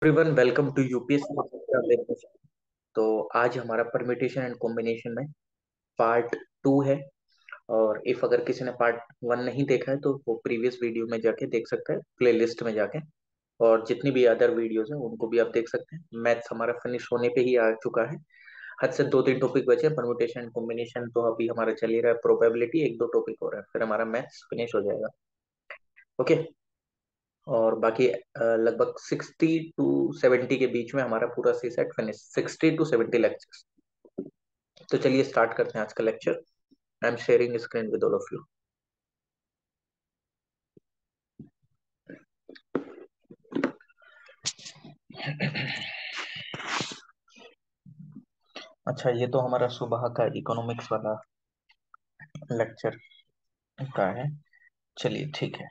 Everyone welcome to UPSC. तो आज हमारा परम्यूटेशन एंड कॉम्बिनेशन में पार्ट 2 है। और इफ अगर किसी ने पार्ट 1 नहीं देखा है तो वो प्रीवियस वीडियो में जाके देख सकता है, प्लेलिस्ट में जाके। और जितनी भी अदर वीडियोस हैं उनको भी आप देख सकते हैं। मैथ्स हमारा फिनिश होने पे ही आ चुका है। हद से 2-3 टॉपिक बचे हैं। परम्यूटेशन एंड कॉम्बिनेशन तो अभी हमारा चल ही रहा है। प्रोबेबिलिटी 1-2 टॉपिक हो रहा है, फिर हमारा मैथ्स फिनिश हो जाएगा। ओके। और बाकी लगभग 60 to 70 के बीच में हमारा पूरा सी सेट फिनिश, 60 to 70 लेक्चर्स। तो चलिए स्टार्ट करते हैं आज का lecture. I am sharing screen with all of you. अच्छा, ये तो हमारा सुबह का इकोनॉमिक्स वाला लेक्चर का है। चलिए ठीक है।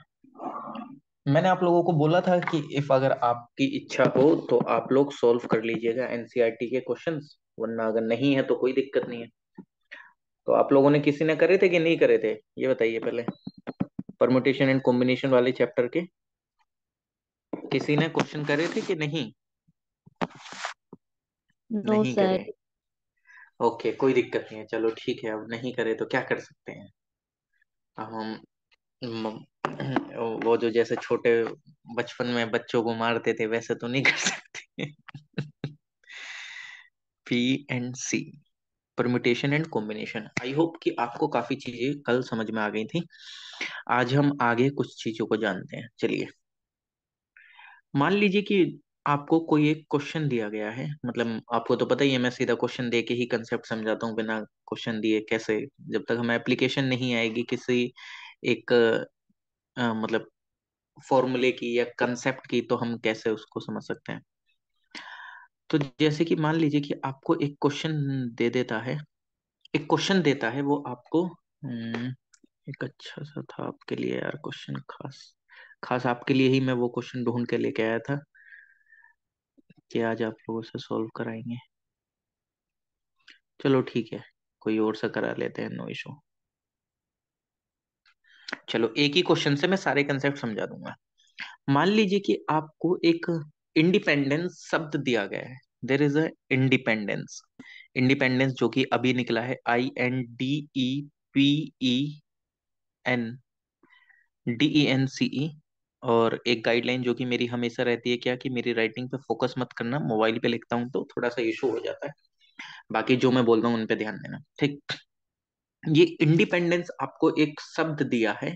मैंने आप लोगों को बोला था कि इफ अगर आपकी इच्छा हो तो आप लोग सॉल्व कर लीजिएगा एनसीईआरटी के क्वेश्चंस, वरना अगर नहीं है तो कोई दिक्कत नहीं है। तो आप लोगों ने किसी ने करे थे कि नहीं करे थे, ये बताइए पहले। परमुटेशन एंड कॉम्बिनेशन वाले चैप्टर के किसी ने क्वेश्चन करे थे कि नहीं? नो नहीं सर। करे। ओके, कोई दिक्कत नहीं है। चलो ठीक है, अब नहीं करे तो क्या कर सकते हैं। अब हम वो जो जैसे छोटे बचपन में बच्चों को मारते थे वैसे तो नहीं कर सकते। P and C, permutation and combination. I hope कि आपको काफी चीजें कल समझ में आ गई थी। आज हम आगे कुछ चीजों को जानते हैं। चलिए, मान लीजिए कि आपको कोई एक क्वेश्चन दिया गया है। मतलब आपको तो पता ही है, मैं सीधा क्वेश्चन दे के ही कंसेप्ट समझाता हूँ, बिना क्वेश्चन दिए कैसे। जब तक हमें एप्लीकेशन नहीं आएगी किसी एक मतलब फॉर्मूले की या कंसेप्ट की, तो हम कैसे उसको समझ सकते हैं। तो जैसे कि मान लीजिए कि आपको एक क्वेश्चन दे देता है, एक क्वेश्चन देता है वो आपको। एक अच्छा सा था आपके लिए यार क्वेश्चन, खास खास आपके लिए ही मैं वो क्वेश्चन ढूंढ के लेके आया था कि आज आप लोगों से सॉल्व कराएंगे। चलो ठीक है, कोई और सा करा लेते हैं, नो इशू। चलो, एक ही क्वेश्चन से मैं सारे कंसेप्ट समझा दूंगा। मान लीजिए कि आपको एक इंडिपेंडेंस शब्द दिया गया है। There is a independence. Independence जो कि अभी निकला है, INDEPENDENCE। और एक गाइडलाइन जो कि मेरी हमेशा रहती है, क्या कि मेरी राइटिंग पे फोकस मत करना, मोबाइल पे लिखता हूँ तो थोड़ा सा इशू हो जाता है। बाकी जो मैं बोलता हूँ उन पे ध्यान देना, ठीक। ये इंडिपेंडेंस आपको एक शब्द दिया है।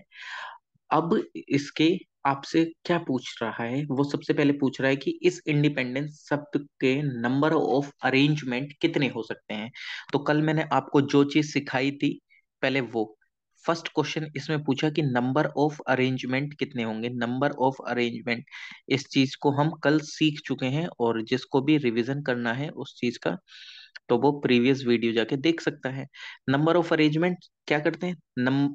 अब इसके आपसे क्या पूछ रहा है, वो सबसे पहले पूछ रहा है कि इस इंडिपेंडेंस शब्द के नंबर ऑफ अरेंजमेंट कितने हो सकते हैं। तो कल मैंने आपको जो चीज सिखाई थी पहले, वो फर्स्ट क्वेश्चन इसमें पूछा कि नंबर ऑफ अरेंजमेंट कितने होंगे। नंबर ऑफ अरेंजमेंट, इस चीज को हम कल सीख चुके हैं, और जिसको भी रिवीजन करना है उस चीज का, तो वो प्रीवियस वीडियो जाके देख सकता है। नंबर ऑफ अरेंजमेंट क्या करते हैं,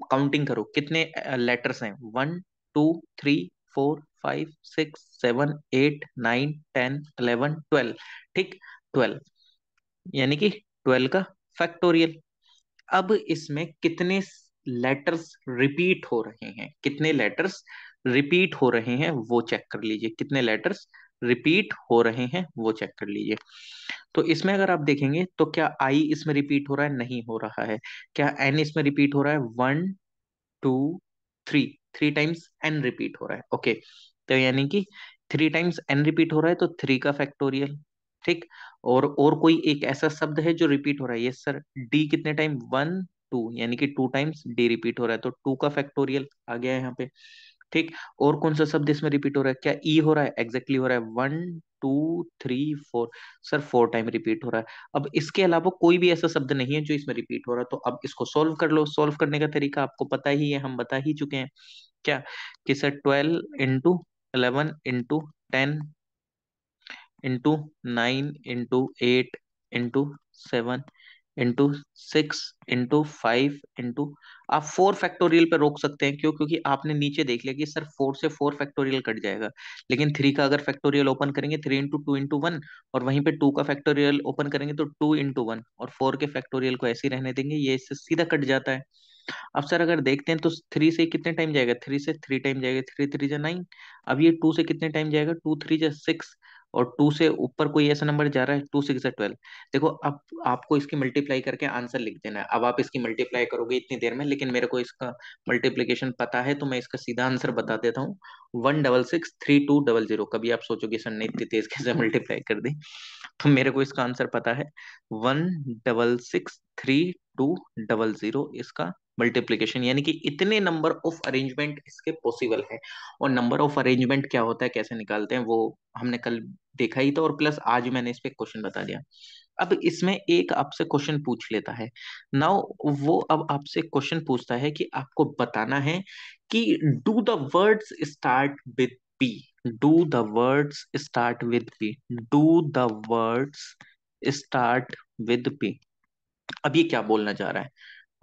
काउंटिंग करो कितने लेटर्स हैं। 1 2 3 4 5 6 7 8 9 10 11 12, ठीक। 12 यानी कि 12 का फैक्टोरियल। अब इसमें कितने लेटर्स रिपीट हो रहे हैं, कितने लेटर्स रिपीट हो रहे हैं वो चेक कर लीजिए। कितने लेटर्स रिपीट हो रहे हैं वो चेक कर लीजिए। तो इसमें अगर आप देखेंगे तो क्या आई इसमें रिपीट हो रहा है, नहीं हो रहा है। क्या एन इसमें रिपीट हो रहा है, 1 2 3, 3 टाइम्स एन रिपीट हो रहा है। ओके, तो यानी कि 3 टाइम्स एन रिपीट हो रहा है तो 3 का फैक्टोरियल, ठीक। और कोई एक ऐसा शब्द है जो रिपीट हो रहा है, यस सर। डी कितने टाइम, 1 2, यानी कि 2 टाइम्स डी रिपीट हो रहा है तो 2 का फैक्टोरियल आ गया है यहाँ पे, ठीक। और कौन सा शब्द इसमें रिपीट हो रहा है, क्या ई हो रहा है, एग्जैक्टली हो रहा है, 1 2 3 4, सर 4 टाइम रिपीट हो रहा है। अब इसके अलावा कोई भी ऐसा शब्द नहीं है जो इसमें रिपीट हो रहा है। तो अब इसको सॉल्व कर लो। सॉल्व करने का तरीका आपको पता ही है, हम बता ही चुके हैं। क्या कि sir 12 into 11 into 10 into 9 into 8 into 7 into 6 into आप 4 फैक्टोरियल पे रोक सकते हैं। क्यों? क्योंकि आपने नीचे देख लिया कि सर 4 से 4 फैक्टोरियल कट जाएगा। लेकिन 3 का अगर फैक्टोरियल ओपन करेंगे, 3 into 2 into 1, और वहीं पे 2 का फैक्टोरियल ओपन करेंगे तो 2 into 1, और 4 के फैक्टोरियल को ऐसे ही रहने देंगे, ये इससे सीधा कट जाता है। अब सर अगर देखते हैं तो 3 से कितने टाइम जाएगा, 3 से 3 टाइम जाएगा, 3 3 जा 9। अब ये 2 से कितने टाइम जाएगा, 2 3 जा 6, और 2 से ऊपर कोई ऐसा नंबर जा रहा है, 2 6 12। देखो अब आपको इसकी मल्टीप्लाई करके आंसर लिख देना है। अब आप इसकी मल्टीप्लाई करोगे इतनी देर में, लेकिन मेरे को इसका मल्टीप्लीकेशन पता है, तो मैं इसका सीधा आंसर बता देता हूँ। 1663200। कभी आप सोचोगे सर ने इतनी तेज कैसे मल्टीप्लाई कर दी, तो मेरे को इसका आंसर पता है। 1663200 इसका मल्टीप्लीकेशन, यानी कि इतने नंबर ऑफ अरेंजमेंट इसके पॉसिबल है। और नंबर ऑफ अरेंजमेंट क्या होता है, कैसे निकालते हैं, वो हमने कल देखा ही था, और प्लस आज मैंने इस पे क्वेश्चन बता दिया। अब इसमें एक आपसे क्वेश्चन पूछ लेता है। नाउ वो अब आपसे क्वेश्चन पूछता है कि आपको बताना है कि do the words start with P. Do the words start with P. Do the words start with P. अब ये क्या बोलना चाह रहा है,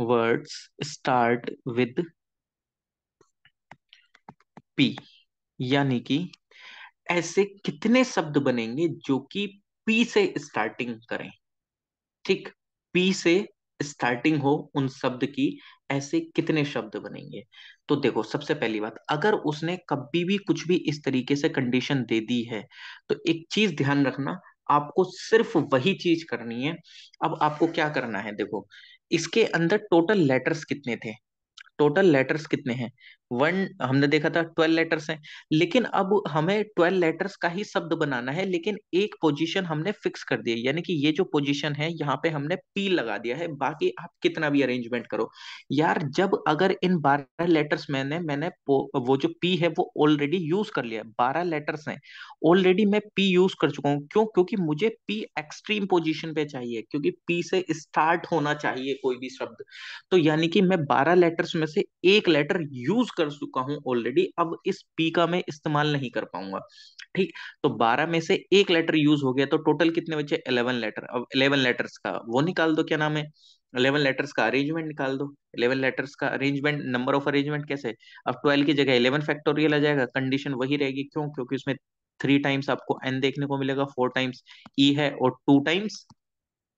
वर्ड्स स्टार्ट विद पी, यानी कि ऐसे कितने शब्द बनेंगे जो कि पी से स्टार्टिंग करें। ठीक, पी से स्टार्टिंग हो उन शब्द की, ऐसे कितने शब्द बनेंगे। तो देखो सबसे पहली बात, अगर उसने कभी भी कुछ भी इस तरीके से कंडीशन दे दी है, तो एक चीज ध्यान रखना, आपको सिर्फ वही चीज करनी है। अब आपको क्या करना है, देखो इसके अंदर टोटल लेटर्स कितने थे, टोटल लेटर्स कितने हैं, वन हमने देखा था 12 लेटर्स हैं। लेकिन अब हमें 12 लेटर्स का ही शब्द बनाना है, लेकिन एक पोजीशन हमने फिक्स कर दी है, यानी कि ये जो पोजीशन है यहाँ पे हमने पी लगा दिया है, बाकी आप कितना भी अरेंजमेंट करो। यार जब अगर इन 12 लेटर्स मैंने मैंने वो जो पी है वो ऑलरेडी यूज कर लिया, 12 लेटर्स हैं, ऑलरेडी मैं पी यूज कर चुका हूँ। क्यों? क्योंकि मुझे पी एक्सट्रीम पोजीशन पे चाहिए, क्योंकि पी से स्टार्ट होना चाहिए कोई भी शब्द। तो यानी कि मैं 12 लेटर्स में से एक लेटर यूज कर चुका हूं ऑलरेडी, अब इस पी का मैं इस्तेमाल नहीं कर पाऊंगा। ठीक, तो 12 में से एक लेटर यूज हो गया, तो टोटल कितने बचे, 11 लेटर। अब 11 लेटर्स का वो निकाल दो, क्या नाम है, 11 लेटर्स का अरेंजमेंट निकाल दो। 11 लेटर्स का अरेंजमेंट, नंबर ऑफ अरेंजमेंट कैसे, अब 12 की जगह 11 फैक्टोरियल आ जाएगा, कंडीशन वही रहेगी। क्यों? क्योंकि उसमें 3 टाइम्स आपको एन देखने को मिलेगा, 4 टाइम्स ई है, और 2 टाइम्स,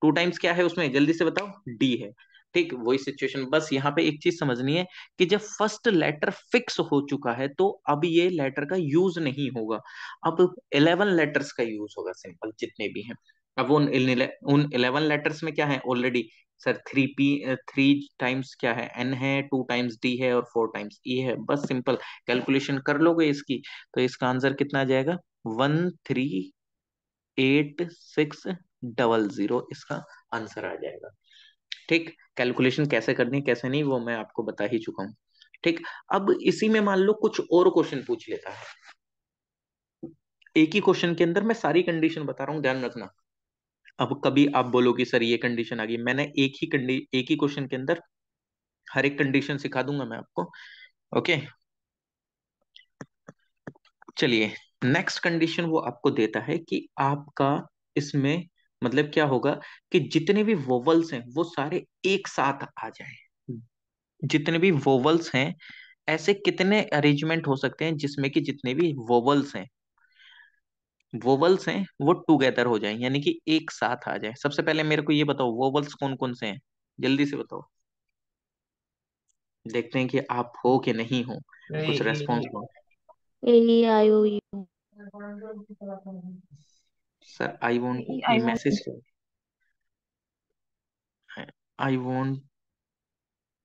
2 टाइम्स क्या है उसमें, जल्दी से बताओ, डी है। ठीक, वही सिचुएशन, बस यहाँ पे एक चीज समझनी है कि जब फर्स्ट लेटर फिक्स हो चुका है, तो अब ये लेटर का यूज नहीं होगा, अब 11 लेटर्स का यूज होगा, सिंपल जितने भी हैं। अब उन 11 लेटर्स में क्या है ऑलरेडी, सर 3 पी, 3 टाइम्स क्या है, एन है, 2 टाइम्स डी है, और 4 टाइम्स ई है, बस सिंपल कैलकुलेशन कर लोगे इसकी, तो इसका आंसर कितना आ जाएगा, 138,600 इसका आंसर आ जाएगा। ठीक, कैलकुलेशन कैसे करनी है कैसे नहीं वो मैं आपको बता ही चुका हूं। ठीक, अब इसी में मान लो कुछ और क्वेश्चन पूछ लेता है, एक ही क्वेश्चन के अंदर मैं सारी कंडीशन बता रहा हूँ, ध्यान रखना। अब कभी आप बोलो कि सर ये कंडीशन आ गई, मैंने एक ही क्वेश्चन के अंदर हर एक कंडीशन सिखा दूंगा मैं आपको। ओके, चलिए, नेक्स्ट कंडीशन वो आपको देता है कि आपका इसमें मतलब क्या होगा, कि जितने भी वोवल्स हैं वो सारे एक साथ आ जाएं। जितने भी वोवल्स हैं, ऐसे कितने अरेंजमेंट हो सकते हैं जिसमें कि जितने भी वोवल्स हैं वो टुगेदर हो जाएं, यानी कि एक साथ आ जाएं। सबसे पहले मेरे को ये बताओ, वोवल्स कौन कौन से हैं, जल्दी से बताओ, देखते हैं कि आप हो कि नहीं हो, कुछ रेस्पॉन्स दो। A I O U. Sir I want, ये आई मैसेज वांट। क्या है, I want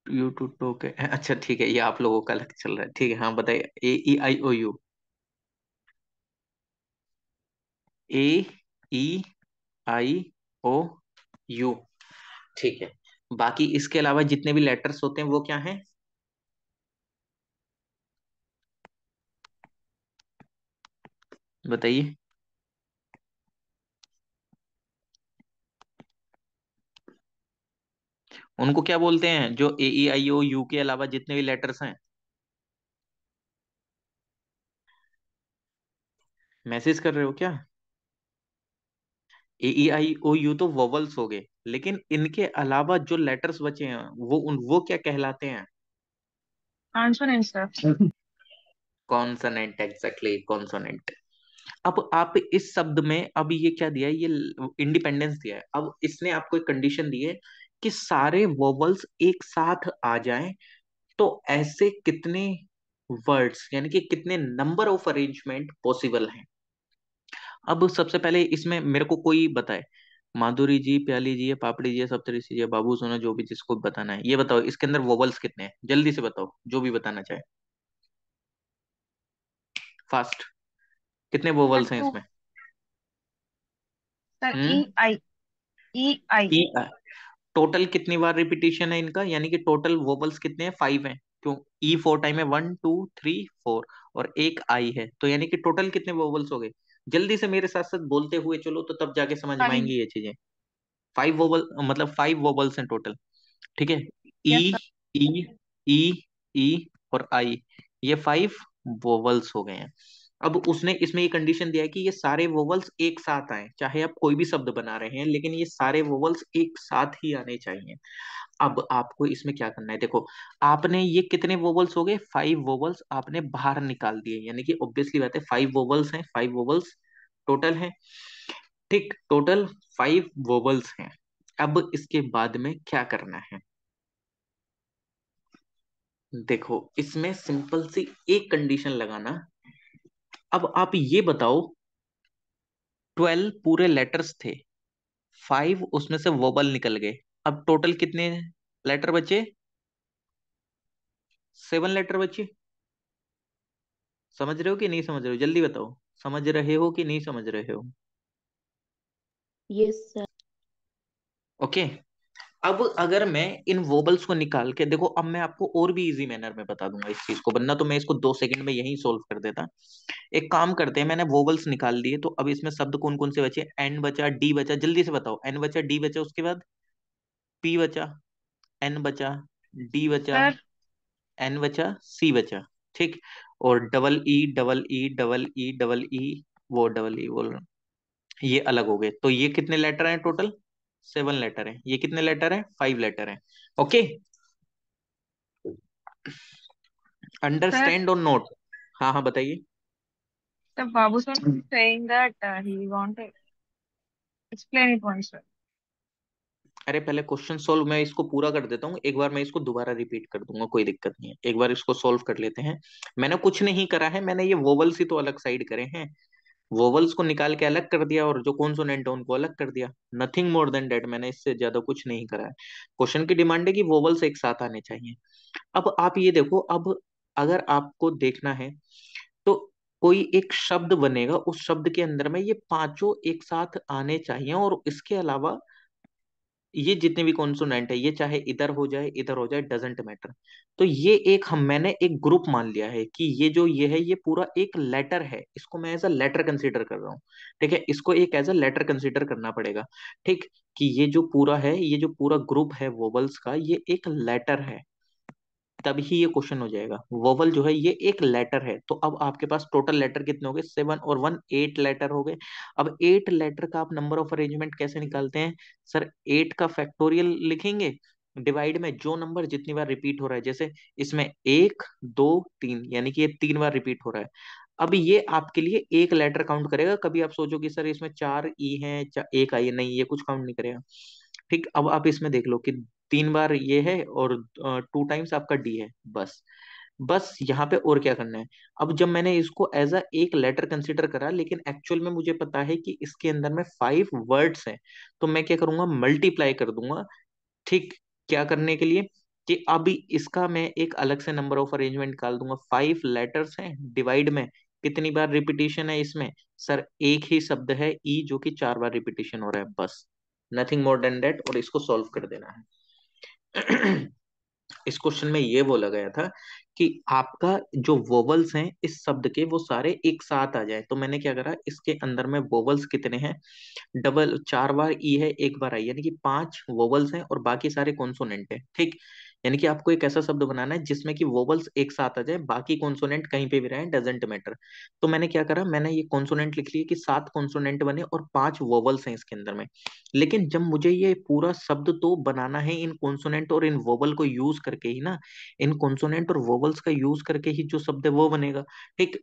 you to talk, अच्छा ठीक है, ये आप लोगों का अलग चल रहा है, ठीक है, हाँ बताइए, AEIOU, AEIOU, ठीक है। बाकी इसके अलावा जितने भी लेटर्स होते हैं वो क्या हैं, बताइए, उनको क्या बोलते हैं, जो AEIOU के अलावा जितने भी लेटर्स हैं, मैसेज कर रहे हो क्या, AEIOU तो वोवल्स हो गए, लेकिन इनके अलावा जो लेटर्स बचे हैं वो क्या कहलाते हैं, आंसर नहीं सर। Consonant, exactly consonant. अब आप इस शब्द में अब ये क्या दिया है, ये इंडिपेंडेंस दिया है, अब इसने आपको एक कंडीशन दी है कि सारे वोवल्स एक साथ आ जाएं, तो ऐसे कितने वर्ड्स, यानी कि कितने नंबर ऑफ अरेंजमेंट पॉसिबल हैं। अब सबसे पहले इसमें मेरे को कोई बताए, माधुरी जी, प्याली जी है, पापड़ी जी है, सप्तऋषि जी है, बाबू सोना, जो भी जिसको भी बताना है ये बताओ, इसके अंदर वोवल्स कितने हैं, जल्दी से बताओ जो भी बताना चाहे, फास्ट। कितने सर वोवल्स हैं टू। इसमें? सर ई हम्म। आई। ई आई। ई, टोटल कितनी बार रिपीटिशन है इनका, यानी कि टोटल वोवल्स कितने हैं? 5 हैं। क्यों? ई 4 टाइम है, 1 2 3 4, और एक आई है, तो यानी कि टोटल कितने वोवल्स हो गए? जल्दी से मेरे साथ साथ बोलते हुए चलो, तो तब जाके समझ में 5। आएंगी ये चीजें। 5 वोवल, मतलब 5 वोवल्स हैं टोटल। ठीक है। यस ई, सर। ई, ई, ई और आई, ये 5 वोवल्स हो गए हैं। अब उसने इसमें ये कंडीशन दिया है कि ये सारे वोवल्स एक साथ आए, चाहे आप कोई भी शब्द बना रहे हैं, लेकिन ये सारे वोवल्स एक साथ ही आने चाहिए। अब आपको इसमें क्या करना है, देखो, आपने ये कितने वोवल्स हो गए? 5 वोवल्स आपने बाहर निकाल दिए, यानी कि ऑब्वियसली बात है 5 वोवल्स हैं, 5 वोवल्स टोटल हैं। ठीक, टोटल 5 वोवल्स हैं। अब इसके बाद में क्या करना है, देखो, इसमें सिंपल सी एक कंडीशन लगाना। अब आप ये बताओ, 12 पूरे लेटर्स थे, 5 उसमें से वोबल निकल गए, अब टोटल कितने लेटर बचे? 7 लेटर बचे। समझ रहे हो कि नहीं समझ रहे हो, जल्दी बताओ, समझ रहे हो कि नहीं समझ रहे हो? Yes sir. ओके। अब अगर मैं इन वोबल्स को निकाल के देखो, अब मैं आपको और भी इजी मैनर में बता दूंगा इस चीज को, वरना तो मैं इसको 2 सेकंड में यही सोल्व कर देता। एक काम करते हैं, मैंने वोबल्स निकाल दिए, तो अब इसमें शब्द कौन कौन से बचे? एन बचा, डी बचा, जल्दी से बताओ। एन बचा, डी बचा, उसके बाद पी बचा, एन बचा, डी बचा, सर एन बचा, सी बचा। ठीक। और double E, double E, double E, double E, वो डबल ई बोल रहा हूँ, ये अलग हो गए, तो ये कितने लेटर हैं टोटल? 7 लेटर हैं। ये कितने लेटर हैं? 5 लेटर हैं। ओके, सर अंडरस्टैंड और नोट? हाँ हाँ, बताइए। Sir Babu sir saying that he want to explain it once sir. अरे पहले क्वेश्चन सोल्व, मैं इसको पूरा कर देता हूँ एक बार, मैं इसको दोबारा रिपीट कर दूंगा, कोई दिक्कत नहीं है, एक बार इसको सोल्व कर लेते हैं। मैंने कुछ नहीं करा है, मैंने ये वोवल्स ही तो अलग साइड करे हैं, वोवल्स को निकाल के अलग कर दिया, और जो कॉन्सोनेंट है उनको अलग कर दिया। नथिंग मोर देन डेट, मैंने इससे ज्यादा कुछ नहीं करा है। क्वेश्चन की डिमांड है कि वोवल्स एक साथ आने चाहिए। अब आप ये देखो, अब अगर आपको देखना है, तो कोई एक शब्द बनेगा, उस शब्द के अंदर में ये पांचों एक साथ आने चाहिए, और इसके अलावा ये जितने भी कॉन्सोनेंट है, ये चाहे इधर हो जाए इधर हो जाए, डजेंट मैटर। तो ये एक हम मैंने एक ग्रुप मान लिया है कि ये जो ये है, ये पूरा एक लेटर है, इसको मैं एज अ लेटर कंसीडर कर रहा हूँ। ठीक है, इसको एक एज अ लेटर कंसीडर करना पड़ेगा। ठीक, कि ये जो पूरा है, ये जो पूरा ग्रुप है वोवल्स का, ये एक लेटर है, तभी ये क्वेश्चन हो जाएगा। वोवल जो है ये एक लेटर है, तो अब आपके पास टोटल लेटर कितने हो गए? 7 और 1 8 लेटर हो गए। अब 8 लेटर का आप नंबर ऑफ अरेंजमेंट कैसे निकालते हैं? सर 8 का फैक्टोरियल लिखेंगे, डिवाइड में जो नंबर जितनी बार रिपीट हो रहा है, जैसे इसमें 1 2 3, यानी कि ये 3 बार रिपीट हो रहा है। अब ये आपके लिए एक लेटर काउंट करेगा, कभी आप सोचो कि सर इसमें 4 ई है, एक आई है, नहीं, ये कुछ काउंट नहीं करेगा। ठीक, अब आप इसमें देख लो कि 3 बार ये है, और 2 टाइम्स आपका डी है, बस। बस यहाँ पे और क्या करना है? अब जब मैंने इसको एज अ एक लेटर कंसिडर करा, लेकिन एक्चुअल में मुझे पता है कि इसके अंदर में 5 वर्ड्स हैं, तो मैं क्या करूंगा? मल्टीप्लाई कर दूंगा। ठीक, क्या करने के लिए? कि अभी इसका मैं एक अलग से नंबर ऑफ अरेंजमेंट निकाल दूंगा। 5 लेटर्स हैं, डिवाइड में कितनी बार रिपीटिशन है इसमें? सर एक ही शब्द है ई, जो कि 4 बार रिपीटिशन हो रहा है, बस। नथिंग मोर देन दैट, और इसको सॉल्व कर देना है। इस क्वेश्चन में ये बोला गया था कि आपका जो वोवल्स हैं इस शब्द के, वो सारे एक साथ आ जाए, तो मैंने क्या करा, इसके अंदर में वोवल्स कितने हैं? डबल, 4 बार ई है, 1 बार आई, यानी कि 5 वोवल्स हैं, और बाकी सारे कॉन्सोनेंट है। ठीक, यानी कि आपको एक ऐसा शब्द बनाना है जिसमें कि वोवल्स एक साथ आ जाए, बाकी कॉन्सोनेंट कहीं पे भी रहे, डजेंट मैटर। तो मैंने क्या करा, मैंने ये कॉन्सोनेंट लिख लिए कि 7 कॉन्सोनेंट बने और 5 वोवल्स हैं इसके अंदर में। लेकिन जब मुझे ये पूरा शब्द तो बनाना है इन कॉन्सोनेंट और इन वोवल को यूज करके ही ना, इन कॉन्सोनेंट और वोवल्स का यूज करके ही जो शब्द है वो बनेगा। ठीक।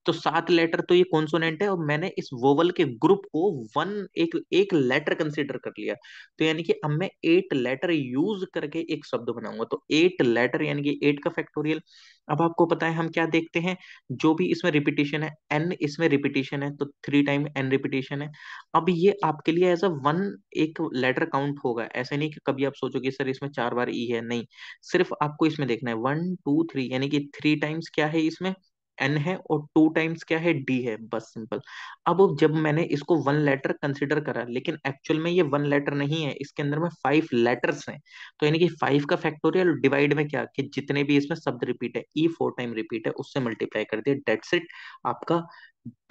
तो 7 लेटर तो ये कॉन्सोनेंट है, और मैंने इस वोवल के ग्रुप को वन एक एक लेटर कंसिडर कर लिया, तो यानी कि अब मैं 8 लेटर यूज करके एक शब्द बनाऊंगा, तो 8 लेटर यानी कि 8 का फैक्टोरियल। अब आपको पता है हम क्या देखते हैं, जो भी इसमें रिपीटिशन है, एन इसमें रिपीटिशन है, तो 3 टाइम एन रिपीटिशन है। अब ये आपके लिए एज अ वन एक लेटर काउंट होगा, ऐसे नहीं कि कभी आप सोचोगे सर इसमें 4 बार ई है, नहीं। सिर्फ आपको इसमें देखना है 1 2 3, यानी कि 3 टाइम्स क्या है इसमें, एन है, और 2 टाइम्स क्या है, डी है, बस सिंपल। अब जब मैंने इसको 1 लेटर कंसिडर करा, लेकिन एक्चुअल में ये 1 लेटर नहीं है, इसके अंदर में 5 लेटर्स हैं। तो यानी कि 5 का फैक्टोरियल डिवाइड में क्या, कि जितने भी इसमें शब्द रिपीट है, ई 4 टाइम रिपीट है, उससे मल्टीप्लाई कर दिया, डेट्स इट। आपका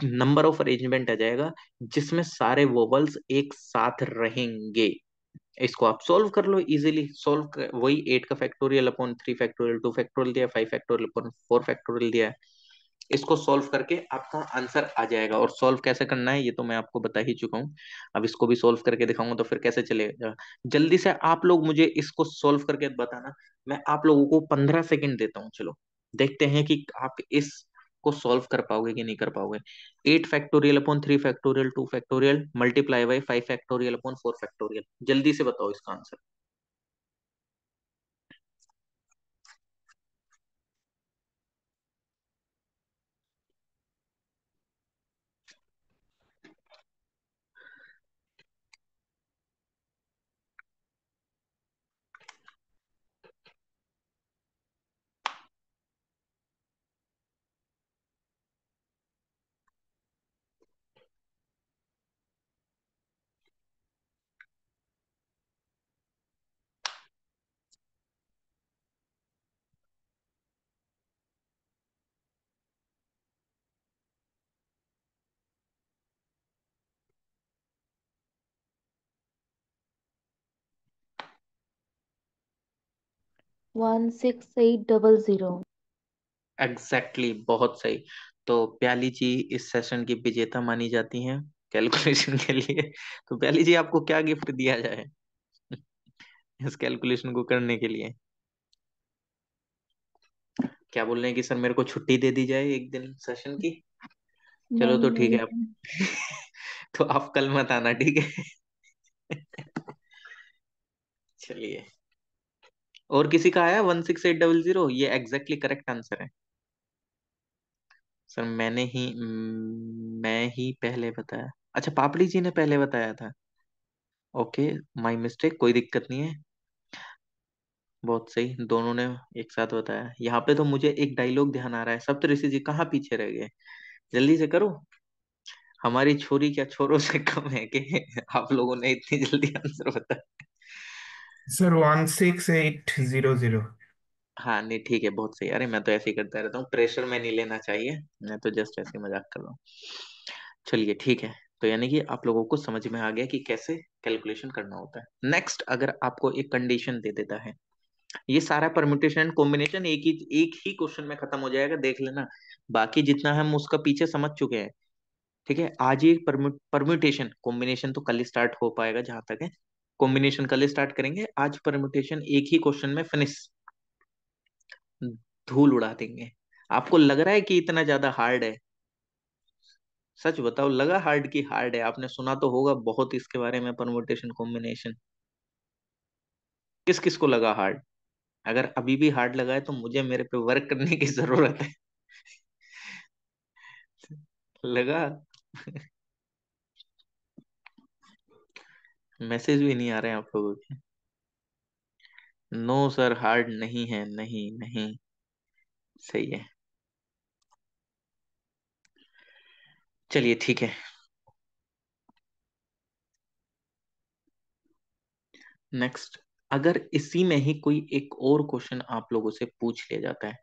नंबर ऑफ अरेंजमेंट आ जाएगा जिसमें सारे वोवल्स एक साथ रहेंगे। इसको आप सॉल्व कर लो इजीली, वही 8 का फैक्टोरियल अपॉन 3 फैक्टोरियल 2 फैक्टोरियल दिया, 5 फैक्टोरियल अपॉन 4 फैक्टोरियल दिया है। इसको सॉल्व करके आपका आंसर आ जाएगा। और सॉल्व कैसे करना है ये तो मैं आपको बता ही चुका हूँ। अब इसको भी सॉल्व करके दिखाऊंगा तो फिर कैसे चलेगा। जल्दी से आप लोग मुझे इसको सॉल्व करके बताना। मैं आप लोगों को 15 सेकंड देता हूँ, चलो देखते हैं कि आप इस को सॉल्व कर पाओगे कि नहीं कर पाओगे। 8 factorial upon 3 factorial 2 factorial multiply by 5 factorial upon 4 factorial, जल्दी से बताओ इसका आंसर। 16800। एग्जैक्टली exactly, बहुत सही। तो प्याली जी इस सेशन की विजेता मानी जाती हैं कैलकुलेशन के लिए। तो प्याली जी आपको क्या गिफ्ट दिया जाए इस कैलकुलेशन को करने के लिए? क्या बोल रहे हैं कि सर मेरे को छुट्टी दे दी जाए एक दिन सेशन की? चलो नहीं तो ठीक है नहीं आप तो आप कल मत आना, ठीक है चलिए। और किसी का आया 16800? ये एग्जैक्टली करेक्ट आंसर है सर। मैं ही पहले बताया। अच्छा, पापड़ी जी ने पहले बताया था। ओके, माय मिस्टेक, कोई दिक्कत नहीं है। बहुत सही, दोनों ने एक साथ बताया। यहाँ पे तो मुझे एक डायलॉग ध्यान आ रहा है, सप्तऋषि जी कहाँ पीछे रह गए? जल्दी से करो। हमारी छोरी क्या छोरों से कम है कि आप लोगों ने इतनी जल्दी आंसर बताया। सर 16800। हाँ नहीं ठीक है, बहुत सही। अरे मैं तो ऐसे ही करता रहता हूँ, प्रेशर में नहीं लेना चाहिए। मैं तो जस्ट ऐसे ही मजाक कर रहा हूँ। चलिए ठीक है। तो यानी कि आप लोगों को समझ में आ गया कि कैसे कैलकुलेशन करना होता है। नेक्स्ट, अगर आपको एक कंडीशन दे देता है, ये सारा परम्यूटेशन एंड कॉम्बिनेशन एक ही क्वेश्चन में खत्म हो जाएगा, देख लेना। बाकी जितना हम उसका पीछे समझ चुके हैं, ठीक है। आज ये परम्यूटेशन, कॉम्बिनेशन तो कल स्टार्ट हो पाएगा जहां तक है। कॉम्बिनेशन कल स्टार्ट करेंगे, आज परम्यूटेशन एक ही क्वेश्चन में फिनिश, धूल उड़ा देंगे। आपको लग रहा है कि इतना ज्यादा हार्ड है? सच बताओ, लगा हार्ड की हार्ड है? आपने सुना तो होगा बहुत इसके बारे में, परम्यूटेशन कॉम्बिनेशन। किस किस को लगा हार्ड? अगर अभी भी हार्ड लगा है तो मुझे मेरे पे वर्क करने की जरूरत है लगा मैसेज भी नहीं आ रहे हैं आप लोगों के? नो सर, हार्ड नहीं है, नहीं नहीं। सही है, चलिए ठीक है। नेक्स्ट, अगर इसी में ही कोई एक और क्वेश्चन आप लोगों से पूछ लिया जाता है,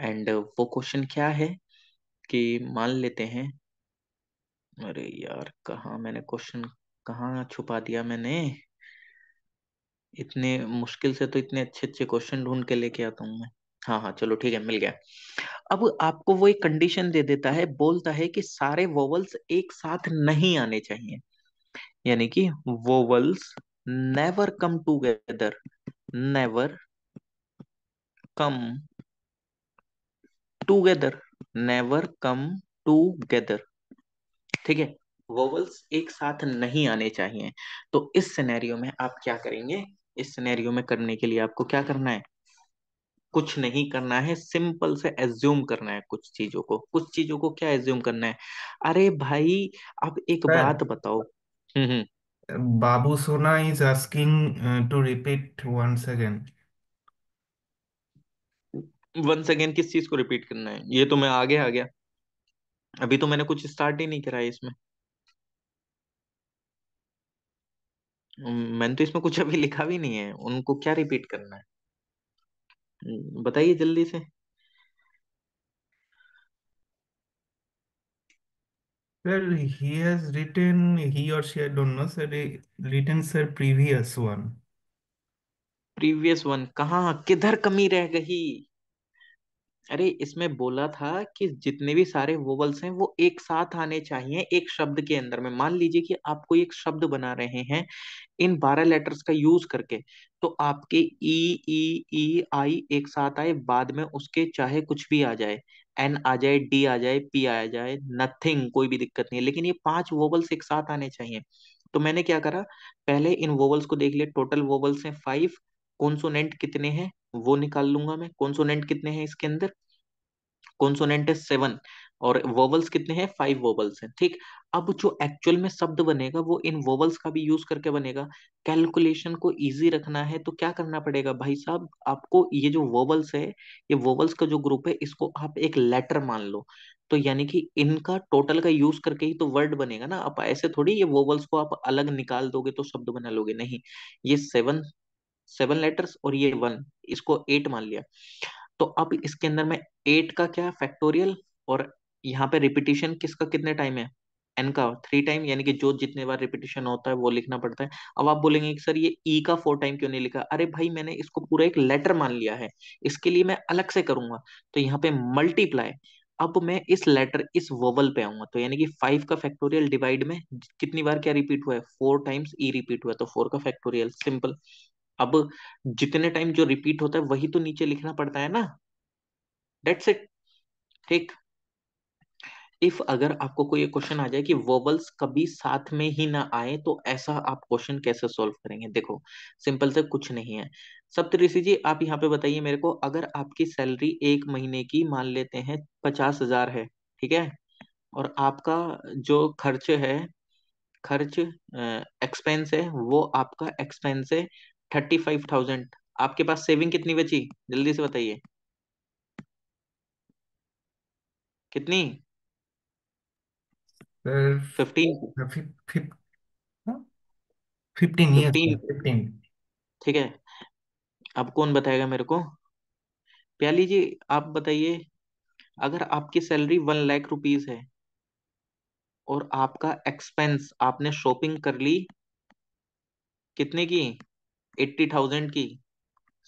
एंड वो क्वेश्चन क्या है कि मान लेते हैं, अरे यार कहाँ मैंने क्वेश्चन, कहाँ छुपा दिया मैंने? इतने मुश्किल से तो इतने अच्छे अच्छे क्वेश्चन ढूंढ के लेके आता हूँ मैं। हाँ हाँ चलो ठीक है, मिल गया। अब आपको वो एक कंडीशन दे देता है, बोलता है कि सारे वोवल्स एक साथ नहीं आने चाहिए, यानी कि vowels never come together, never come together, never come together, ठीक है। वोवल्स एक साथ नहीं आने चाहिए। तो इस सिनेरियो में आप क्या करेंगे? इस सिनेरियो में करने के लिए आपको क्या करना है, कुछ नहीं करना है, सिंपल से एज्यूम करना है कुछ चीजों को। कुछ चीजों को क्या एज्यूम करना है? अरे भाई, अब एक सर, बात बताओ। Hmm. Babu Sona is asking to repeat once again. 1 second किस चीज को रिपीट करना है? ये तो मैं आगे आ गया, अभी तो मैंने कुछ स्टार्ट ही नहीं करा है इसमें। मैंने तो इसमें कुछ अभी लिखा भी नहीं है, उनको क्या रिपीट करना है? बताइए जल्दी से। Sir, he has written, he or she, I don't know, sir, written, sir, previous one. Previous one कहाँ, किधर कमी रह गई? अरे इसमें बोला था कि जितने भी सारे वोवल्स हैं वो एक साथ आने चाहिए एक शब्द के अंदर में। मान लीजिए कि आप कोई एक शब्द बना रहे हैं इन 12 लेटर्स का यूज करके, तो आपके ई आई एक साथ आए, बाद में उसके चाहे कुछ भी आ जाए, एन आ जाए, डी आ जाए, पी आ जाए, नथिंग, कोई भी दिक्कत नहीं है, लेकिन ये 5 वोवल्स एक साथ आने चाहिए। तो मैंने क्या करा, पहले इन वोवल्स को देख लिया, टोटल वोवल्स हैं 5, कॉन्सोनेंट कितने हैं वो निकाल लूंगा मैं। कॉन्सोनेंट कितने हैं इसके अंदर? कॉन्सोनेंट है 7, और वोवल्स कितने हैं? 5 वोवल्स हैं, ठीक। अब जो एक्चुअल में शब्द बनेगा वो इन वोवल्स का भी यूज करके बनेगा। कैलकुलेशन को इजी रखना है तो क्या करना पड़ेगा भाई साहब आपको? ये जो वोवल्स है, ये वोवल्स का जो ग्रुप है, इसको आप एक लेटर मान लो। तो यानी कि इनका टोटल का यूज करके ही तो वर्ड बनेगा ना। आप ऐसे थोड़ी ये वोवल्स को आप अलग निकाल दोगे तो शब्द बना लोगे, नहीं। ये 7 लेटर्स और ये 1, इसको 8 मान लिया। तो अब इसके अंदर में 8 का क्या फैक्टोरियल, और यहाँ पे रिपीटिशन किसका कितने टाइम है? एन का 3 टाइम, यानी कि जो जितने बार रिपीटिशन होता है वो लिखना पड़ता है। अब आप बोलेंगे कि सर ये ई का 4 टाइम क्यों नहीं लिखा? अरे भाई मैंने इसको पूरा एक लेटर मान लिया है, इसके लिए मैं अलग से करूंगा। तो यहाँ पे मल्टीप्लाई, अब मैं इस लेटर इस वोवल पे आऊंगा, तो यानी कि 5 का फैक्टोरियल डिवाइड में कितनी बार क्या रिपीट हुआ है? 4 टाइम्स ई रिपीट हुआ है, तो 4 का फैक्टोरियल, सिंपल। अब जितने टाइम जो रिपीट होता है वही तो नीचे लिखना पड़ता है ना, डेट्स इट, ठीक। इफ अगर आपको कोई क्वेश्चन आ जाए कि वोवल्स कभी साथ में ही ना आए, तो ऐसा आप क्वेश्चन कैसे सॉल्व करेंगे? देखो, सिंपल से कुछ नहीं है। सप्तऋषि जी आप यहाँ पे बताइए मेरे को, अगर आपकी सैलरी एक महीने की मान लेते हैं 50,000 है, ठीक है, और आपका जो खर्च एक्सपेंस है, वो आपका एक्सपेंस है 35,000, आपके पास सेविंग कितनी बची? जल्दी से बताइए, कितनी? Sir, 15? fif- fif- huh? 15 years, sir, 15, 15. ठीक है। अब कौन बताएगा मेरे को? प्याली जी आप बताइए, अगर आपकी सैलरी 1 लाख रुपीज है और आपका एक्सपेंस, आपने शॉपिंग कर ली कितने की? 80,000 की,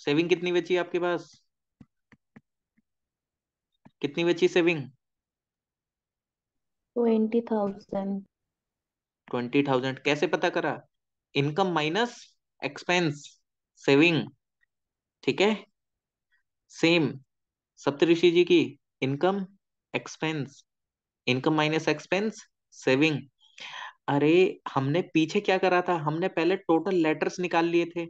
सेविंग कितनी बची आपके पास? कितनी बची सेविंग? 20,000। 20,000 कैसे पता करा? इनकम माइनस एक्सपेंस, सेविंग, ठीक है। सेम सप्तऋषि जी की, income, expense, income minus expense, saving. अरे हमने पीछे क्या करा था, हमने पहले टोटल लेटर्स निकाल लिए थे,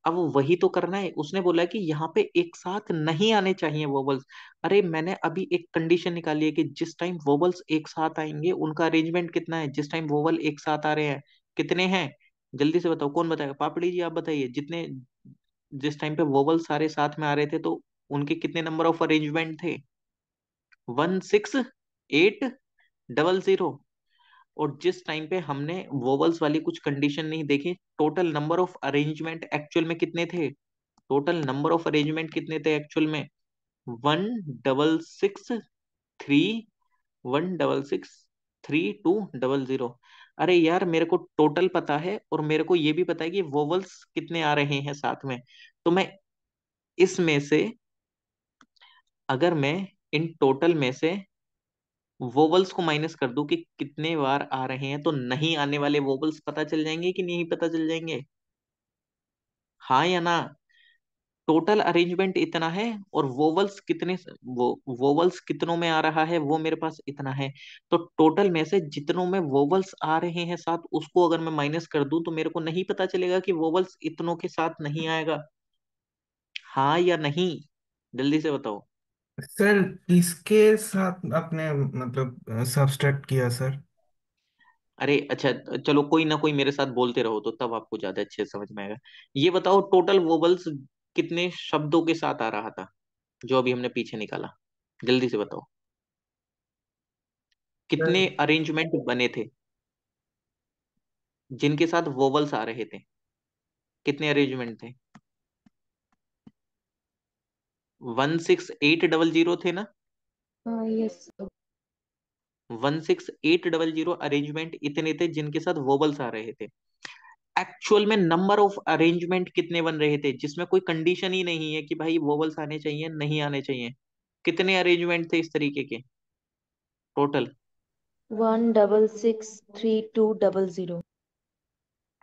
अब वही तो करना है। उसने बोला कि यहाँ पे एक साथ नहीं आने चाहिए वोवल्स। अरे मैंने अभी एक कंडीशन निकाली है कि जिस टाइम वोवल्स एक साथ आएंगे उनका अरेंजमेंट कितना है, जिस टाइम वोवल एक साथ आ रहे हैं कितने हैं? जल्दी से बताओ, कौन बताएगा? पापड़ी जी आप बताइए, जितने जिस टाइम पे वोवल सारे साथ में आ रहे थे तो उनके कितने नंबर ऑफ अरेंजमेंट थे? 16, 8, 00। और जिस टाइम पे हमने वोवल्स वाली कुछ कंडीशन नहीं देखी, total number of arrangement actual में कितने थे? टोटल नंबर ऑफ अरेंजमेंट कितने थे एक्चुअल में? 1 6 6 3, 1 6 6 3 2 0। अरे यार मेरे को टोटल पता है और मेरे को ये भी पता है कि वोवल्स कितने आ रहे हैं साथ में। तो मैं इसमें से, अगर मैं इन टोटल में से वोवल्स को माइनस कर दूं कि कितने बार आ रहे हैं, तो नहीं आने वाले वोवल्स पता चल जाएंगे कि नहीं पता चल जाएंगे? हाँ या ना? टोटल अरेंजमेंट इतना है और वोवल्स कितने, वो वोवल्स कितनों में आ रहा है वो मेरे पास इतना है। तो टोटल में से जितनों में वोवल्स आ रहे हैं साथ, उसको अगर मैं माइनस कर दूं तो मेरे को नहीं पता चलेगा कि वोवल्स इतनों के साथ नहीं आएगा? हाँ या नहीं? जल्दी से बताओ। सर किसके साथ आपने मतलब सब्सट्रैक्ट किया सर? अरे अच्छा, चलो कोई ना कोई मेरे साथ बोलते रहो तो तब आपको ज्यादा अच्छे से समझ में आएगा। ये बताओ टोटल वोवल्स कितने शब्दों के साथ आ रहा था, जो अभी हमने पीछे निकाला। जल्दी से बताओ, सर कितने अरेंजमेंट बने थे जिनके साथ वोवल्स आ रहे थे? कितने अरेंजमेंट थे? 16800 थे ना? हाँ यस। 16800 अरेंजमेंट इतने थे जिनके साथ वोवल्स आ रहे थे। एक्चुअल में नंबर ऑफ अरेंजमेंट कितने बन रहे थे जिसमें कोई कंडीशन ही नहीं है कि भाई वोवल्स आने चाहिए नहीं आने चाहिए? कितने अरेंजमेंट थे इस तरीके के टोटल? 1663200।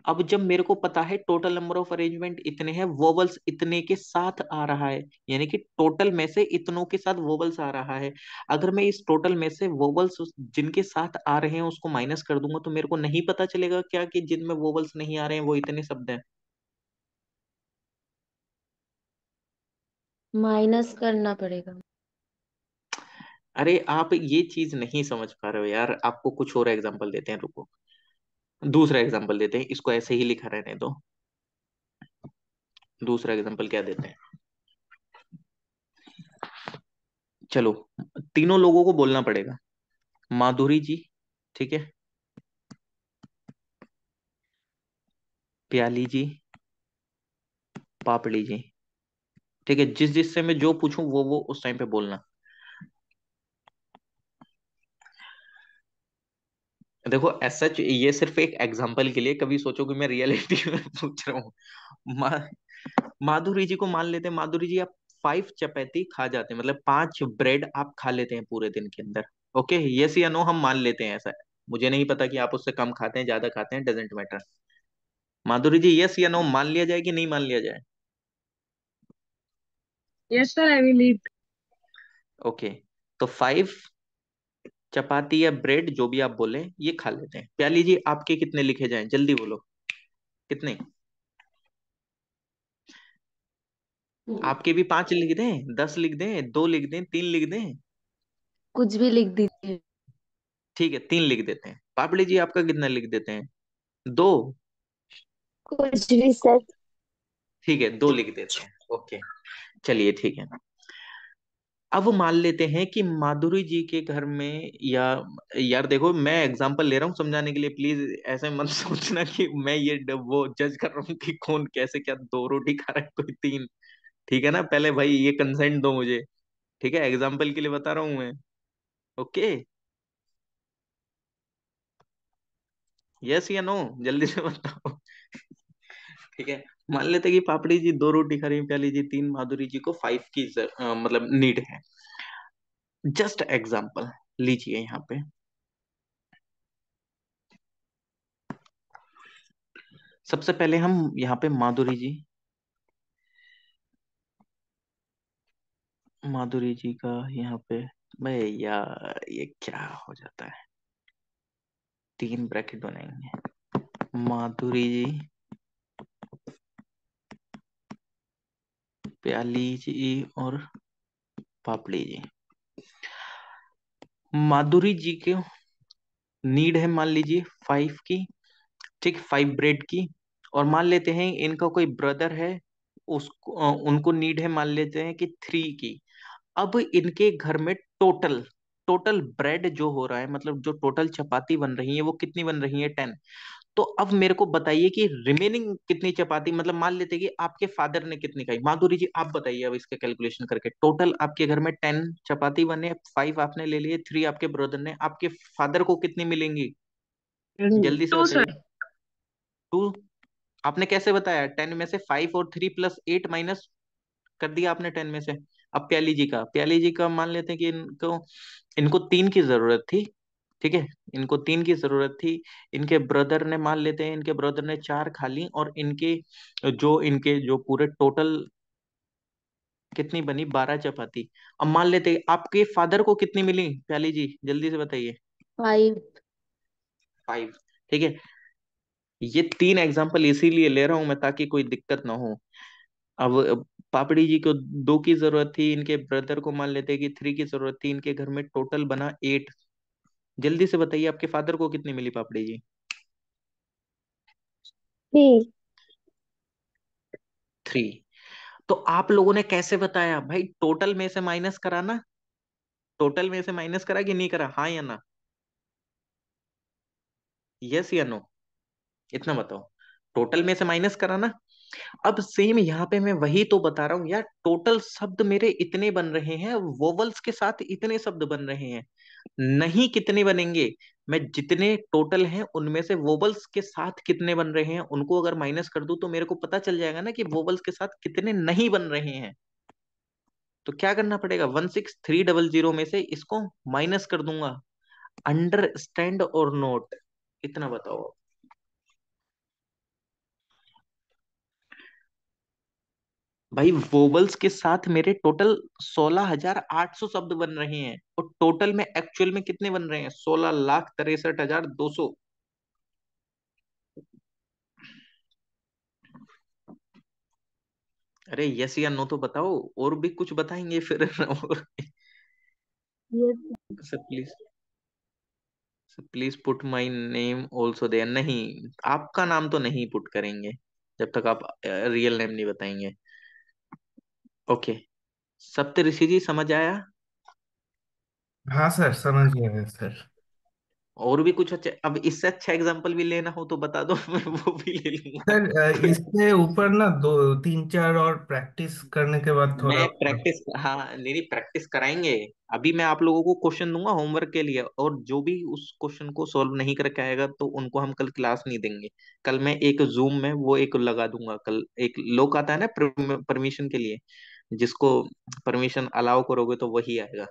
अब जब मेरे को पता है टोटल नंबर ऑफ अरेंजमेंट इतने हैं, वोवल्स इतने के साथ आ रहा है, यानी कि टोटल में से इतनों के साथ वोवल्स आ रहा है। अगर मैं इस टोटल में से वोवल्स जिनके साथ आ रहे हैं उसको माइनस कर दूंगा तो मेरे को नहीं पता चलेगा क्या कि जिनमें वोवल्स नहीं आ रहे हैं वो इतने शब्द हैं? माइनस करना पड़ेगा। अरे आप ये चीज नहीं समझ पा रहे हो यार, आपको कुछ और एग्जांपल देते हैं, रुको। दूसरा एग्जांपल देते हैं, इसको ऐसे ही लिखा रहने दो। दूसरा एग्जांपल क्या देते हैं? चलो, तीनों लोगों को बोलना पड़ेगा। माधुरी जी, ठीक है, प्याली जी, पापड़ी जी, ठीक है। जिस जिससे मैं जो पूछूं वो उस टाइम पे बोलना। देखो एज सच ये सिर्फ एक एग्जांपल के लिए, कभी सोचो कि मैं रियलिटी में पूछ रहा हूँ। मा, माधुरी जी को मान लेते हैं, माधुरी जी आप 5 चपाती खा जाते हैं, मतलब 5 ब्रेड आप खा लेते हैं पूरे दिन के अंदर। ओके, यस या नो हम मान लेते हैं ऐसा। मुझे नहीं पता कि आप उससे कम खाते हैं ज्यादा खाते हैं, doesn't matter. Madhuri ji yes या नो मान लिया जाए कि नहीं मान लिया जाए? Yes, sir, I will eat. Okay, तो 5 चपाती या ब्रेड जो भी आप बोले ये खा लेते हैं। प्याली जी आपके कितने लिखे जाएं, जल्दी बोलो, कितने? आपके भी 5 लिख दें, 10 लिख दें, 2 लिख दें, 3 लिख दें? कुछ भी लिख दीजिए। ठीक है, 3 लिख देते हैं। पापड़ी जी आपका कितना लिख देते हैं? 2? कुछ भी सर। ठीक है, 2 लिख देते हैं। ओके, चलिए ठीक है। अब मान लेते हैं कि माधुरी जी के घर में, या यार देखो मैं एग्जांपल ले रहा हूँ समझाने के लिए, प्लीज ऐसे मत सोचना कि मैं ये वो जज कर रहा हूँ कि कौन कैसे, क्या 2 रोटी खा रहा है कोई 3। ठीक है ना, पहले भाई ये कंसेंट दो मुझे। ठीक है, एग्जाम्पल के लिए बता रहा हूँ मैं। ओके, यस या नो, जल्दी से बताओ। ठीक है, मान लेते हैं कि पापड़ी जी 2 रोटी खा रही है, प्याली जी 3, माधुरी जी को 5 की मतलब नीड है। जस्ट एग्जाम्पल लीजिए यहाँ पे। सबसे पहले हम यहाँ पे माधुरी जी, माधुरी जी का यहाँ पे, भैया ये क्या हो जाता है, 3 ब्रैकेट बनाएंगे। माधुरी जी, प्याली जी और पापड़ी जी। माधुरी जी के नीड है मान लीजिए 5 की, ठीक, 5 ब्रेड की। और मान लेते हैं इनका कोई ब्रदर है, उसको उनको नीड है मान लेते हैं कि 3 की। अब इनके घर में टोटल टोटल ब्रेड जो हो रहा है, मतलब जो टोटल चपाती बन रही है वो कितनी बन रही है? 10। तो अब मेरे को बताइए कि रिमेनिंग कितनी चपाती, मतलब मान लेते हैं कि आपके फादर ने कितनी खाई। माधुरी जी आप बताइए अब इसका कैलकुलेशन करके, टोटल आपके घर में 10 चपाती बने, 5 आपने ले लिए, 3 आपके ब्रदर ने, आपके फादर को कितनी मिलेंगी? जल्दी से टू बताइए। सर। 2? आपने कैसे बताया? 10 में से 5 और 3 प्लस 8 माइनस कर दिया आपने 10 में से। अब प्याली जी का मान लेते हैं कि इनको इनको 3 की जरूरत थी, ठीक है, इनको 3 की जरूरत थी। इनके ब्रदर ने मान लेते हैं इनके ब्रदर ने 4 खा ली, और इनके जो पूरे टोटल कितनी बनी? 12 चपाती। अब मान लेते हैं आपके फादर को कितनी मिली, प्याली जी जल्दी से बताइए। 5। 5, ठीक है। ये 3 एग्जाम्पल इसीलिए ले रहा हूं मैं ताकि कोई दिक्कत ना हो। अब पापड़ी जी को 2 की जरूरत थी, इनके ब्रदर को मान लेते कि 3 की जरूरत थी, इनके घर में टोटल बना 8। जल्दी से बताइए आपके फादर को कितनी मिली पापड़ी जी? 3. 3। तो आप लोगों ने कैसे बताया भाई? टोटल में से माइनस करा ना? टोटल में से माइनस करा कि नहीं करा? हाँ या ना? यस या नो? इतना बताओ। टोटल में से माइनस करा ना? अब सेम यहाँ पे मैं वही तो बता रहा हूँ यार, टोटल शब्द मेरे इतने बन रहे हैं, वोवल्स के साथ इतने शब्द बन रहे हैं। नहीं, कितने बनेंगे? मैं जितने टोटल हैं उनमें से वोवल्स के साथ कितने बन रहे हैं उनको अगर माइनस कर दूं तो मेरे को पता चल जाएगा ना कि वोवल्स के साथ कितने नहीं बन रहे हैं। तो क्या करना पड़ेगा? 16300 में से इसको माइनस कर दूंगा। अंडरस्टैंड और नोट? इतना बताओ। भाई वोवल्स के साथ मेरे टोटल 16,800 शब्द बन रहे हैं, और टोटल में एक्चुअल में कितने बन रहे हैं? 16,63,200। अरे यस या नो तो बताओ, और भी कुछ बताएंगे फिर और Yes. Sir please, sir please put my name also there. नहीं, आपका नाम तो नहीं पुट करेंगे जब तक आप रियल नेम नहीं बताएंगे। ओके। सप्तऋषि जी समझ आया? हाँ सर, समझ गया सर। और भी कुछ अच्छा, अब इससे अच्छा एग्जांपल भी लेना हो तो बता दो मैं वो भी ले लूंगा। सर इसके ऊपर ना दो तीन चार और प्रैक्टिस करने के बाद थोड़ा। मैं प्रैक्टिस, हाँ नहीं नहीं, प्रैक्टिस कराएंगे। अभी मैं आप लोगों को क्वेश्चन दूंगा होमवर्क के लिए, और जो भी उस क्वेश्चन को सॉल्व नहीं करके आएगा तो उनको हम कल क्लास नहीं देंगे। कल मैं एक जूम में वो एक लगा दूंगा, कल एक लोग आता है ना परमिशन के लिए, जिसको परमिशन अलाउ करोगे तो वही आएगा।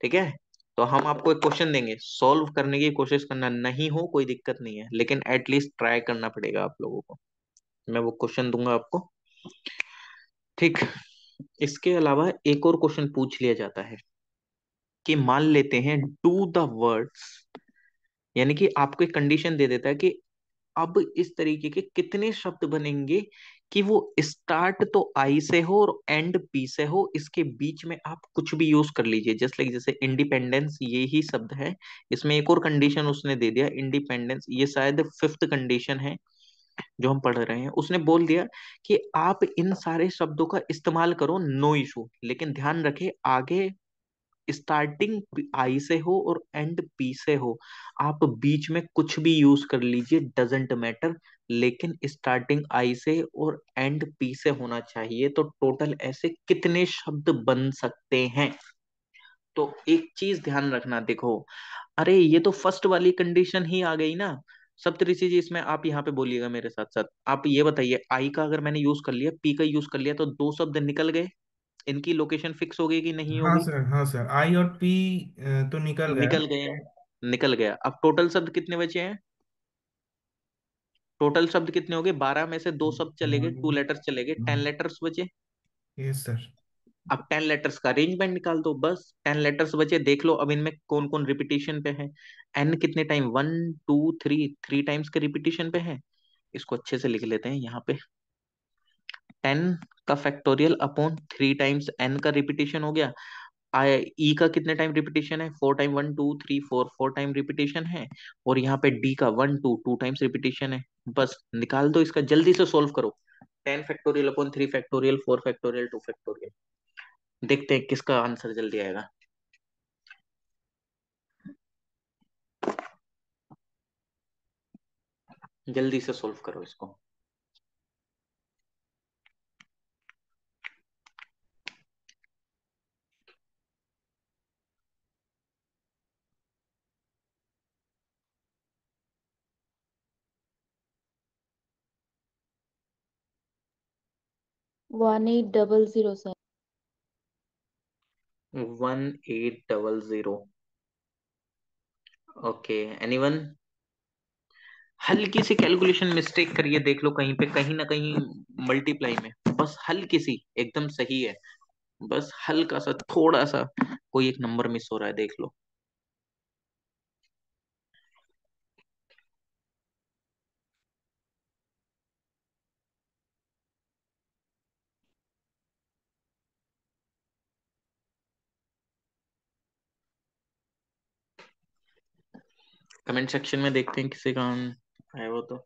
ठीक है? तो हम आपको एक क्वेश्चन देंगे, सॉल्व करने की कोशिश करना, नहीं हो कोई दिक्कत नहीं है, लेकिन एटलीस्ट ट्राई करना पड़ेगा आप लोगों को। मैं वो क्वेश्चन दूंगा आपको। ठीक। इसके अलावा एक और क्वेश्चन पूछ लिया जाता है कि मान लेते हैं डू द वर्ड्स, यानी कि आपको एक कंडीशन दे देता है कि अब इस तरीके के कितने शब्द बनेंगे कि वो स्टार्ट तो आई से हो और एंड पी से हो, इसके बीच में आप कुछ भी यूज कर लीजिए। जस्ट लाइक जैसे इंडिपेंडेंस, ये ही शब्द है, इसमें एक और कंडीशन उसने दे दिया इंडिपेंडेंस, ये शायद फिफ्थ कंडीशन है जो हम पढ़ रहे हैं। उसने बोल दिया कि आप इन सारे शब्दों का इस्तेमाल करो, नो इशू, लेकिन ध्यान रखे आगे स्टार्टिंग आई से हो और एंड पी से हो, आप बीच में कुछ भी यूज कर लीजिए, डजेंट मैटर, लेकिन स्टार्टिंग आई से और एंड पी से होना चाहिए। तो टोटल ऐसे कितने शब्द बन सकते हैं? तो एक चीज ध्यान रखना, देखो, अरे ये तो फर्स्ट वाली कंडीशन ही आ गई ना। सप्तऋषि जी, इसमें आप यहाँ पे बोलिएगा मेरे साथ साथ। आप ये बताइए, आई का अगर मैंने यूज कर लिया, पी का यूज कर लिया, तो 2 शब्द निकल गए। इनकी लोकेशन फिक्स हो गई कि नहीं हाँ होगी? सर, हाँ सर, आई और पी तो निकल गया। निकल गए हैं, निकल गया। अब टोटल शब्द कितने बचे हैं? टोटल शब्द कितने हो गए? 12 में से 2 शब्द चले गए, 2 लेटर्स चले गए, 10 लेटर्स बचे। Yes sir. अब 10 लेटर्स का अरेंजमेंट निकाल दो, बस 10 लेटर्स बचे। देख लो अब इनमें कौन कौन रिपीटिशन पे है। एन कितने टाइम? 1 2 3, 3 टाइम्स के रिपीटिशन पे है। इसको अच्छे से लिख लेते हैं यहाँ पे। 10 का फैक्टोरियल अपॉन 3 टाइम्स एन का रिपीटिशन हो गया। आई ई का कितने टाइम रिपीटिशन है? 4 टाइम, 1 2 3 4, 4 टाइम रिपीटिशन है। और यहाँ पे डी का 1 2 2 टाइम्स रिपीटिशन है। बस निकाल दो इसका, जल्दी से सोल्व करो। 10 factorial upon 3 factorial, 4 factorial, 2 factorial. देखते हैं किसका आंसर जल्दी आएगा। जल्दी से सोल्व करो इसको। 1800 सर। 1800। Okay, anyone? हल्की सी कैलकुलेशन मिस्टेक करिए, देख लो कहीं पे कहीं ना कहीं मल्टीप्लाई में, बस हल्की सी, एकदम सही है, बस हल्का सा थोड़ा सा कोई एक नंबर मिस हो रहा है, देख लो। कमेंट सेक्शन में देखते हैं किसी का है वो तो।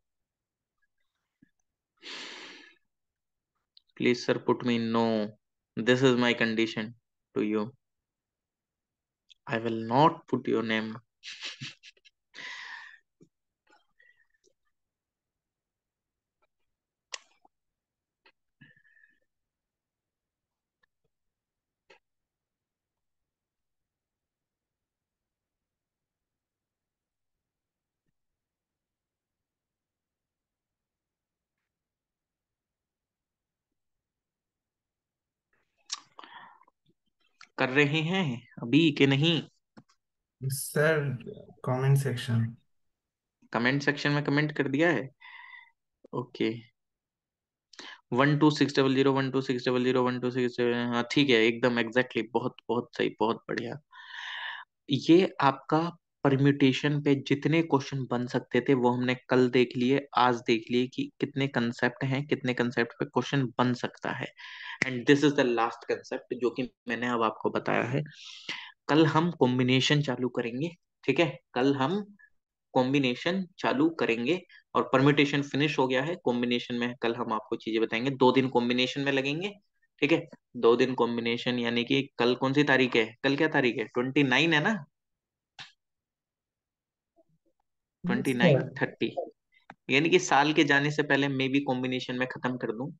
Please sir put me no, this is my condition to you, I will not put your name. कर रहे हैं अभी के नहीं? Sir comment section. Comment section में कमेंट कर दिया है। ओके। 12600 12600 126, हाँ ठीक है, एकदम एग्जैक्टली, बहुत बहुत सही, बहुत बढ़िया। ये आपका परम्यूटेशन पे जितने क्वेश्चन बन सकते थे वो हमने कल देख लिए, आज देख लिए कि कितने कंसेप्ट हैं, कितने कंसेप्ट पे क्वेश्चन बन सकता है। And this is the last concept जो कि मैंने अब आपको बताया है। कल हम कॉम्बिनेशन चालू करेंगे। ठीक है, कल हम कॉम्बिनेशन चालू करेंगे और परम्यूटेशन फिनिश हो गया है। कॉम्बिनेशन में कल हम आपको चीजें बताएंगे। 2 दिन कॉम्बिनेशन में लगेंगे। ठीक है, 2 दिन कॉम्बिनेशन, यानी कि कल कौन सी तारीख है? कल क्या तारीख है? 29 है ना? Yes 29 sir. 30, यानी कि साल के जाने से पहले मैं भी कॉम्बिनेशन में खत्म कर दूं।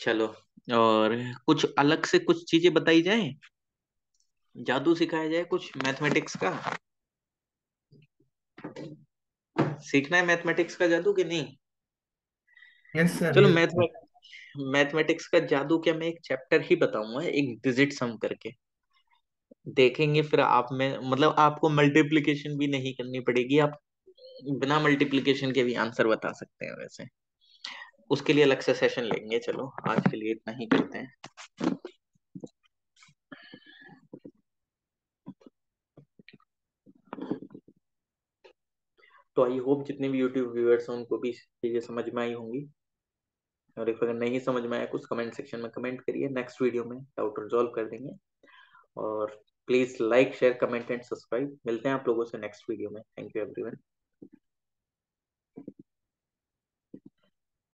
चलो, और कुछ अलग से कुछ चीजें बताई जाए, जादू सिखाया जाए कुछ मैथमेटिक्स का। सीखना है मैथमेटिक्स का जादू कि नहीं? Yes sir. चलो, यस सर। मैथमेटिक्स का जादू क्या, मैं एक चैप्टर ही बताऊंगा, एक डिजिट सम करके देखेंगे। फिर आप में मतलब आपको मल्टीप्लिकेशन भी नहीं करनी पड़ेगी, आप बिना मल्टीप्लिकेशन के भी आंसर बता सकते हैं वैसे। उसके लिए अलग से सेशन लेंगे। चलो, आज के लिए इतना ही करते हैं। तो आई होप जितने भी यूट्यूब व्यूअर्स हैं उनको भी चीजें समझ में आई होंगी। और if अगर नहीं समझ में आया कुछ, कमेंट सेक्शन में कमेंट करिए, नेक्स्ट वीडियो में डाउट रिजॉल्व कर देंगे। और please like share comment and subscribe. मिलते हैं आप लोगों से नेक्स्ट वीडियो में। Thank you everyone.